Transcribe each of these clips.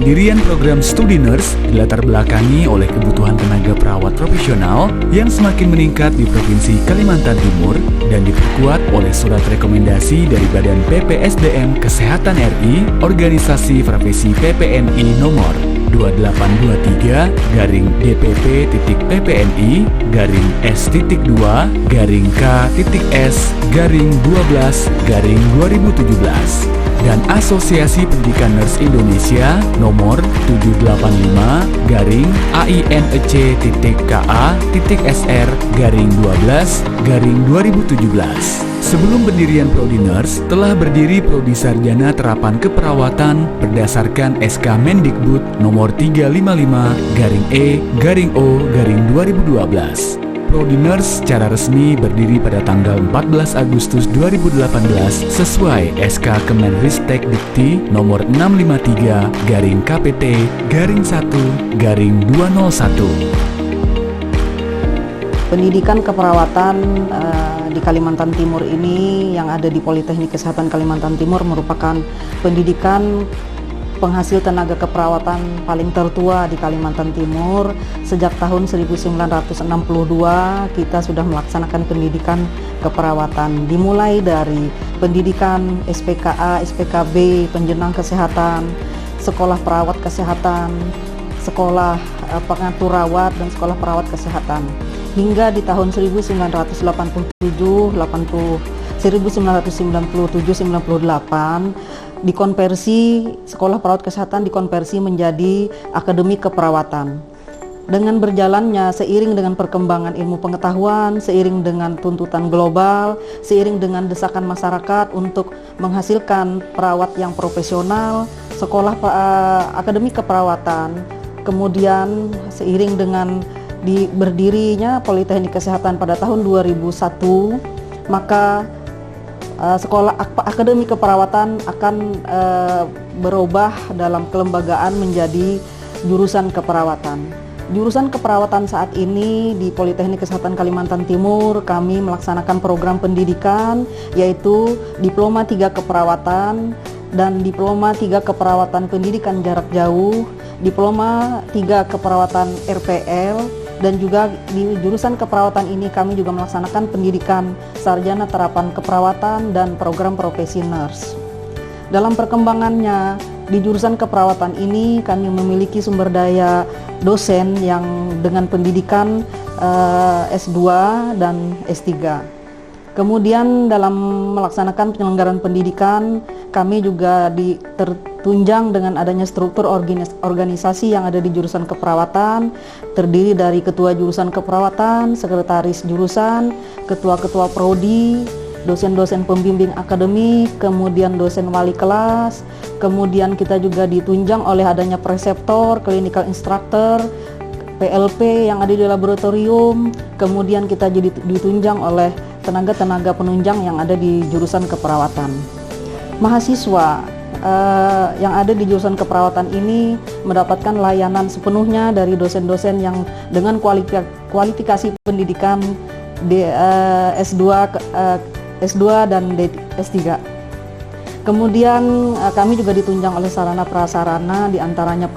Pendirian program studi nurse dilatar belakangi oleh kebutuhan tenaga perawat profesional yang semakin meningkat di Provinsi Kalimantan Timur dan diperkuat oleh surat rekomendasi dari Badan PPSDM Kesehatan RI, Organisasi Profesi PPNI nomor 2823-DPP-2-K-S-2/12/2017 dan Asosiasi Pendidikan Nurse Indonesia nomor 785-AINEC.KA.SR-12/2017. Sebelum pendirian Prodi Nurse, telah berdiri Prodi Sarjana Terapan Keperawatan berdasarkan SK Mendikbud nomor 355-E-O-2012. Prodi Nurse secara resmi berdiri pada tanggal 14 Agustus 2018 sesuai SK Kemenristek Dikti nomor 653-KPT-1-201. Pendidikan keperawatan di Kalimantan Timur ini yang ada di Politeknik Kesehatan Kalimantan Timur merupakan pendidikan penghasil tenaga keperawatan paling tertua di Kalimantan Timur. Sejak tahun 1962 kita sudah melaksanakan pendidikan keperawatan, dimulai dari pendidikan SPKA, SPKB, penjenang kesehatan, sekolah perawat kesehatan, sekolah pengatur rawat, dan sekolah perawat kesehatan. Hingga di tahun 1997-98 dikonversi, sekolah perawat kesehatan dikonversi menjadi akademi keperawatan. Dengan berjalannya, seiring dengan perkembangan ilmu pengetahuan, seiring dengan tuntutan global, seiring dengan desakan masyarakat untuk menghasilkan perawat yang profesional, sekolah akademi keperawatan, kemudian seiring dengan berdirinya Politeknik Kesehatan pada tahun 2001, maka sekolah akademi keperawatan akan berubah dalam kelembagaan menjadi jurusan keperawatan. Jurusan keperawatan saat ini di Politeknik Kesehatan Kalimantan Timur kami melaksanakan program pendidikan yaitu Diploma 3 Keperawatan dan Diploma 3 Keperawatan Pendidikan Jarak Jauh, Diploma 3 Keperawatan RPL, dan juga di jurusan keperawatan ini kami juga melaksanakan pendidikan sarjana terapan keperawatan dan program profesi nurse. Dalam perkembangannya di jurusan keperawatan ini kami memiliki sumber daya dosen yang dengan pendidikan S2 dan S3. Kemudian dalam melaksanakan penyelenggaraan pendidikan kami juga tertunjang dengan adanya struktur organisasi yang ada di jurusan keperawatan, terdiri dari ketua jurusan keperawatan, sekretaris jurusan, ketua-ketua prodi, dosen-dosen pembimbing akademik, kemudian dosen wali kelas, kemudian kita juga ditunjang oleh adanya preseptor, clinical instructor, PLP yang ada di laboratorium, kemudian kita jadi ditunjang oleh tenaga-tenaga penunjang yang ada di jurusan keperawatan. Mahasiswa yang ada di jurusan keperawatan ini mendapatkan layanan sepenuhnya dari dosen-dosen yang dengan kualifikasi pendidikan S2 dan S3. Kemudian kami juga ditunjang oleh sarana prasarana, diantaranya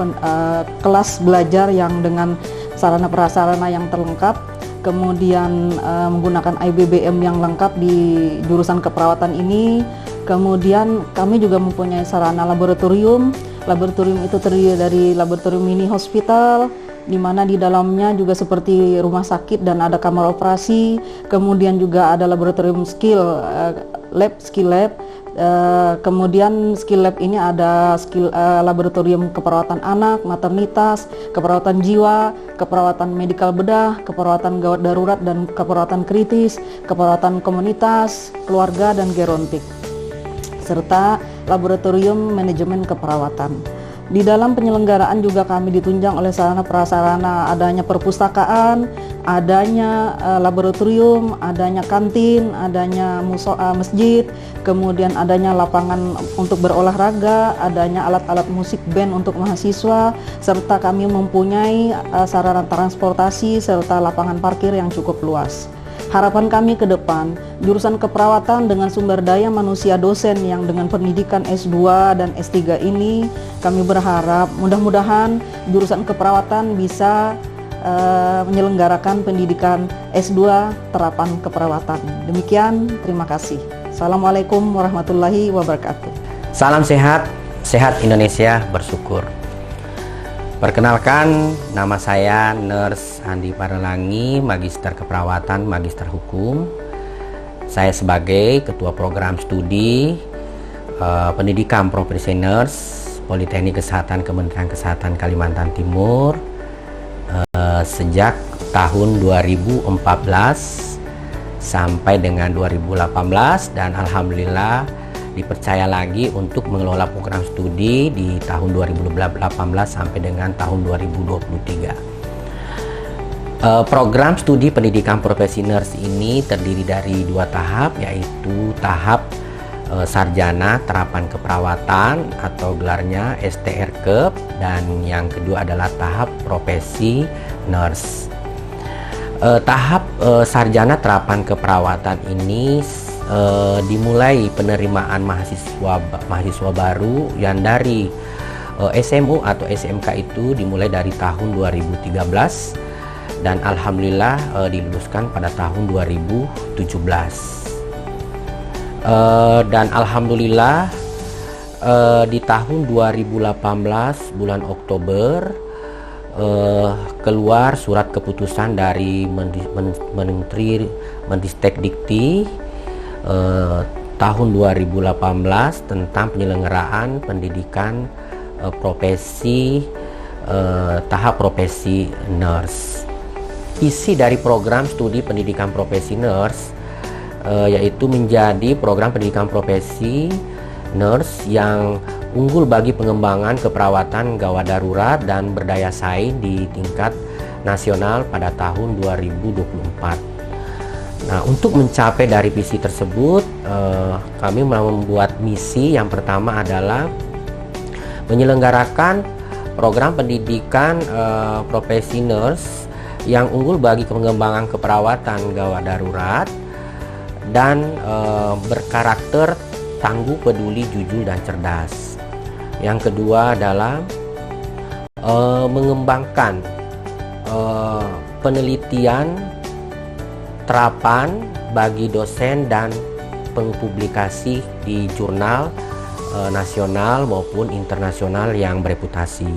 kelas belajar yang dengan sarana prasarana yang terlengkap, kemudian menggunakan IBBM yang lengkap di jurusan keperawatan ini. Kemudian kami juga mempunyai sarana laboratorium. Laboratorium itu terdiri dari laboratorium mini hospital, di mana di dalamnya juga seperti rumah sakit dan ada kamar operasi. Kemudian juga ada laboratorium skill lab. Kemudian skill lab ini ada laboratorium keperawatan anak, maternitas, keperawatan jiwa, keperawatan medikal bedah, keperawatan gawat darurat dan keperawatan kritis, keperawatan komunitas, keluarga dan gerontik, serta laboratorium manajemen keperawatan. Di dalam penyelenggaraan juga kami ditunjang oleh sarana prasarana, adanya perpustakaan, adanya laboratorium, adanya kantin, adanya masjid, kemudian adanya lapangan untuk berolahraga, adanya alat-alat musik band untuk mahasiswa, serta kami mempunyai sarana transportasi serta lapangan parkir yang cukup luas. Harapan kami ke depan, jurusan keperawatan dengan sumber daya manusia dosen yang dengan pendidikan S2 dan S3 ini, kami berharap mudah-mudahan jurusan keperawatan bisa menyelenggarakan pendidikan S2 terapan keperawatan. Demikian, terima kasih. Assalamualaikum warahmatullahi wabarakatuh. Salam sehat, sehat Indonesia bersyukur. Perkenalkan, nama saya Nurse Andi Paralangi, Magister Keperawatan, Magister Hukum. Saya sebagai Ketua Program Studi Pendidikan Profesi Nurse Politeknik Kesehatan Kementerian Kesehatan Kalimantan Timur sejak tahun 2014 sampai dengan 2018, dan alhamdulillah dipercaya lagi untuk mengelola program studi di tahun 2018 sampai dengan tahun 2023. Program studi pendidikan profesi nurse ini terdiri dari 2 tahap, yaitu tahap sarjana terapan keperawatan atau gelarnya STR-KEP, dan yang kedua adalah tahap profesi nurse. Tahap sarjana terapan keperawatan ini dimulai penerimaan mahasiswa baru yang dari SMU atau SMK itu dimulai dari tahun 2013, dan alhamdulillah diluluskan pada tahun 2017. Dan alhamdulillah di tahun 2018 bulan Oktober keluar surat keputusan dari Menteri Mendistekdikti tahun 2018 tentang penyelenggaraan pendidikan profesi tahap profesi nurse. Isi dari program studi pendidikan profesi nurse yaitu menjadi program pendidikan profesi nurse yang unggul bagi pengembangan keperawatan gawat darurat dan berdaya saing di tingkat nasional pada tahun 2024. Nah, untuk mencapai dari visi tersebut, kami membuat misi. Yang pertama adalah menyelenggarakan program pendidikan profesi nurse yang unggul bagi pengembangan keperawatan gawat darurat dan berkarakter tangguh, peduli, jujur, dan cerdas. Yang kedua adalah mengembangkan penelitian terapan bagi dosen dan pengpublikasi di jurnal nasional maupun internasional yang bereputasi.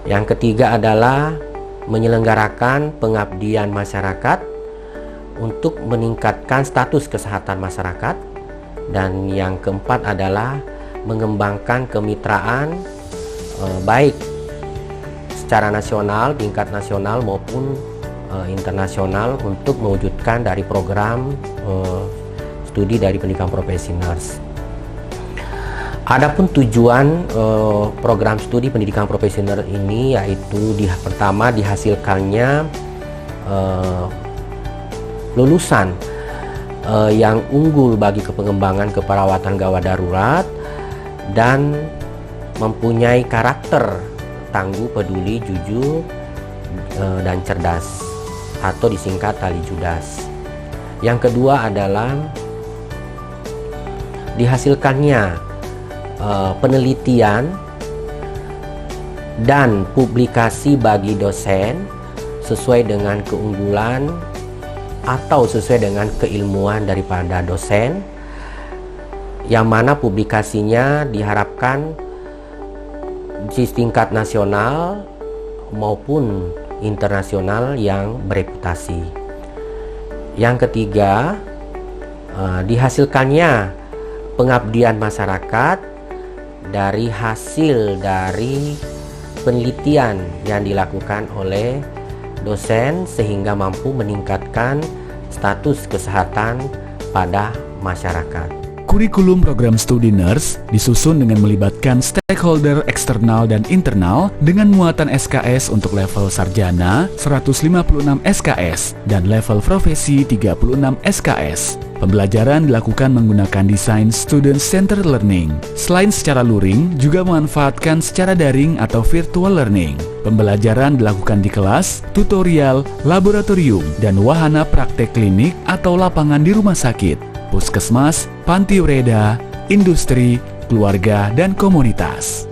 Yang ketiga adalah menyelenggarakan pengabdian masyarakat untuk meningkatkan status kesehatan masyarakat. Dan yang keempat adalah mengembangkan kemitraan baik secara nasional, tingkat nasional maupun internasional untuk mewujudkan dari program studi dari pendidikan profesi nurse. Adapun tujuan program studi pendidikan profesi nurse ini yaitu pertama dihasilkannya lulusan yang unggul bagi pengembangan keperawatan gawat darurat dan mempunyai karakter tangguh, peduli, jujur, dan cerdas, atau disingkat tali Judas. Yang kedua adalah dihasilkannya penelitian dan publikasi bagi dosen sesuai dengan keunggulan atau sesuai dengan keilmuan daripada dosen, yang mana publikasinya diharapkan di tingkat nasional maupun internasional yang bereputasi. Yang ketiga, dihasilkannya pengabdian masyarakat dari hasil dari penelitian yang dilakukan oleh dosen sehingga mampu meningkatkan status kesehatan pada masyarakat. Kurikulum program studi nurse disusun dengan melibatkan stakeholder eksternal dan internal dengan muatan SKS untuk level sarjana 156 SKS dan level profesi 36 SKS. Pembelajaran dilakukan menggunakan desain student-centered learning. Selain secara luring, juga memanfaatkan secara daring atau virtual learning. Pembelajaran dilakukan di kelas, tutorial, laboratorium, dan wahana praktek klinik atau lapangan di rumah sakit, puskesmas, panti ureda, industri, keluarga, dan komunitas.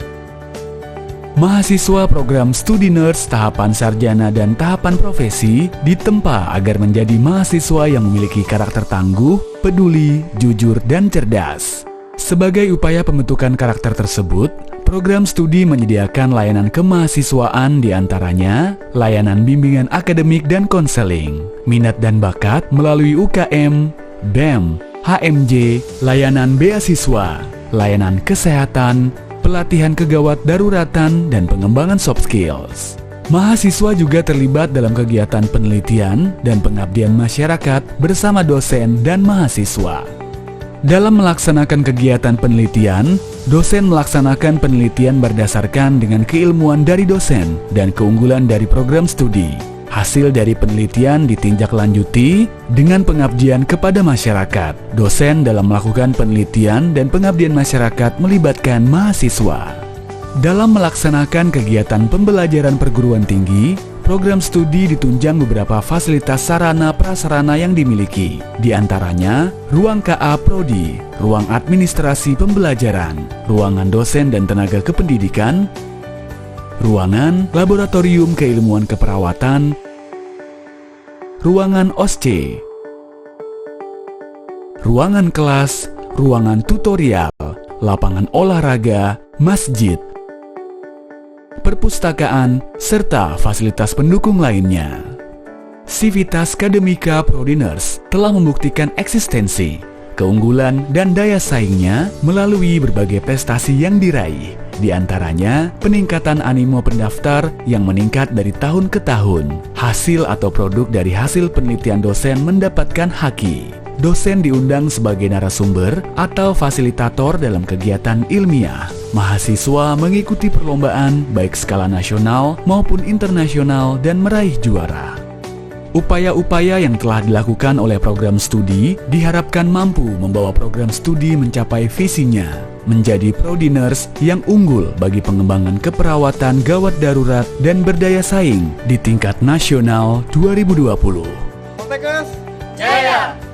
Mahasiswa program studi nurse tahapan sarjana dan tahapan profesi ditempa agar menjadi mahasiswa yang memiliki karakter tangguh, peduli, jujur, dan cerdas. Sebagai upaya pembentukan karakter tersebut, program studi menyediakan layanan kemahasiswaan diantaranya layanan bimbingan akademik dan konseling, minat dan bakat melalui UKM, BEM, HMJ, layanan beasiswa, layanan kesehatan, pelatihan kegawat daruratan, dan pengembangan soft skills. Mahasiswa juga terlibat dalam kegiatan penelitian dan pengabdian masyarakat bersama dosen dan mahasiswa. Dalam melaksanakan kegiatan penelitian, dosen melaksanakan penelitian berdasarkan dengan keilmuan dari dosen dan keunggulan dari program studi. Hasil dari penelitian ditindaklanjuti dengan pengabdian kepada masyarakat. Dosen dalam melakukan penelitian dan pengabdian masyarakat melibatkan mahasiswa. Dalam melaksanakan kegiatan pembelajaran perguruan tinggi, program studi ditunjang beberapa fasilitas sarana prasarana yang dimiliki. Di antaranya, ruang KA Prodi, ruang administrasi pembelajaran, ruangan dosen dan tenaga kependidikan, ruangan laboratorium keilmuan keperawatan, ruangan OSCE, ruangan kelas, ruangan tutorial, lapangan olahraga, masjid, perpustakaan, serta fasilitas pendukung lainnya. Civitas Akademika Prodi Nurse telah membuktikan eksistensi, keunggulan, dan daya saingnya melalui berbagai prestasi yang diraih. Di antaranya, peningkatan animo pendaftar yang meningkat dari tahun ke tahun. Hasil atau produk dari hasil penelitian dosen mendapatkan haki. Dosen diundang sebagai narasumber atau fasilitator dalam kegiatan ilmiah. Mahasiswa mengikuti perlombaan baik skala nasional maupun internasional dan meraih juara. Upaya-upaya yang telah dilakukan oleh program studi diharapkan mampu membawa program studi mencapai visinya, menjadi Prodi Nurse yang unggul bagi pengembangan keperawatan gawat darurat dan berdaya saing di tingkat nasional 2020. Jaya!